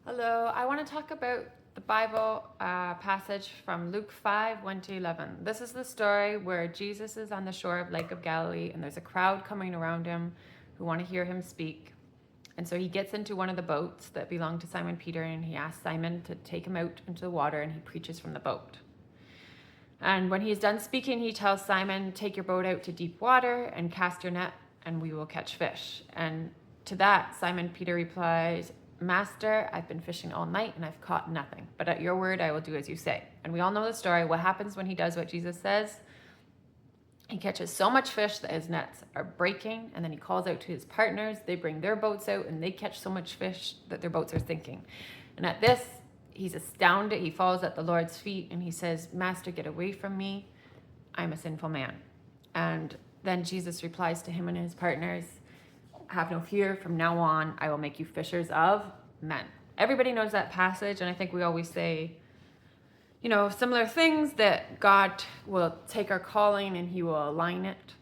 Hello, I want to talk about the Bible passage from Luke 5 1 to 11. This is the story where Jesus is on the shore of Lake of Galilee and there's a crowd coming around him who want to hear him speak. And so he gets into one of the boats that belonged to Simon Peter and he asks Simon to take him out into the water and he preaches from the boat. And when he's done speaking, he tells Simon, "Take your boat out to deep water and cast your net and we will catch fish." And to that, Simon Peter replies, "Master, I've been fishing all night and I've caught nothing, but at your word, I will do as you say." And we all know the story. What happens when he does what Jesus says? He catches so much fish that his nets are breaking, and then he calls out to his partners. They bring their boats out and they catch so much fish that their boats are sinking. And at this, he's astounded. He falls at the Lord's feet and he says, "Master, get away from me. I'm a sinful man." And then Jesus replies to him and his partners, "Have no fear. From now on, I will make you fishers of men." Everybody knows that passage, and I think we always say, similar things, that God will take our calling and he will align it.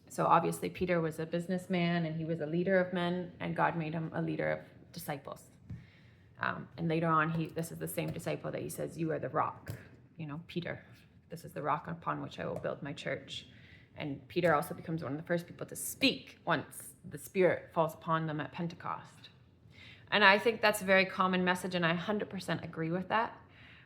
So obviously Peter was a businessman and he was a leader of men, and God made him a leader of disciples. And later on, this is the same disciple that he says, "You are the rock." Peter, "This is the rock upon which I will build my church." And Peter also becomes one of the first people to speak once the Spirit falls upon them at Pentecost. And I think that's a very common message, and I 100% agree with that.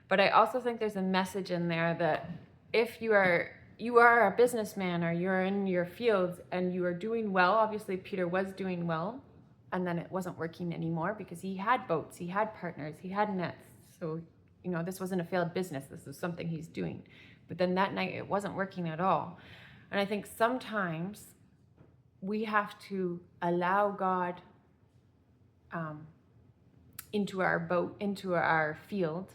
But I also think there's a message in there that if you are a businessman or you're in your fields and you are doing well, obviously Peter was doing well, and then it wasn't working anymore because he had boats, he had partners, he had nets. So, this wasn't a failed business. This was something he's doing. But then that night it wasn't working at all. And I think sometimes we have to allow God into our boat, into our field,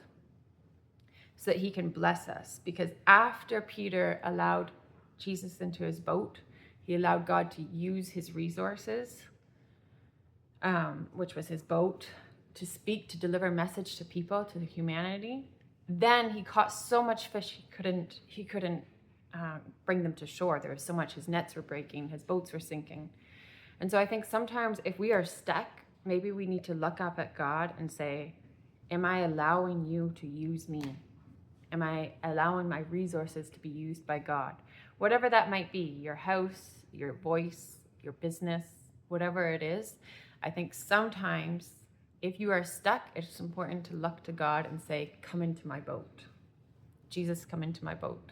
so that he can bless us. Because after Peter allowed Jesus into his boat, he allowed God to use his resources, which was his boat, to speak, to deliver a message to people, to humanity. Then he caught so much fish he couldn't bring them to shore. There was so much, his nets were breaking, his boats were sinking. And so I think sometimes if we are stuck, maybe we need to look up at God and say, "Am I allowing you to use me? Am I allowing my resources to be used by God?" Whatever that might be, your house, your voice, your business, whatever it is. I think sometimes if you are stuck, it's important to look to God and say, "Come into my boat. Jesus, come into my boat."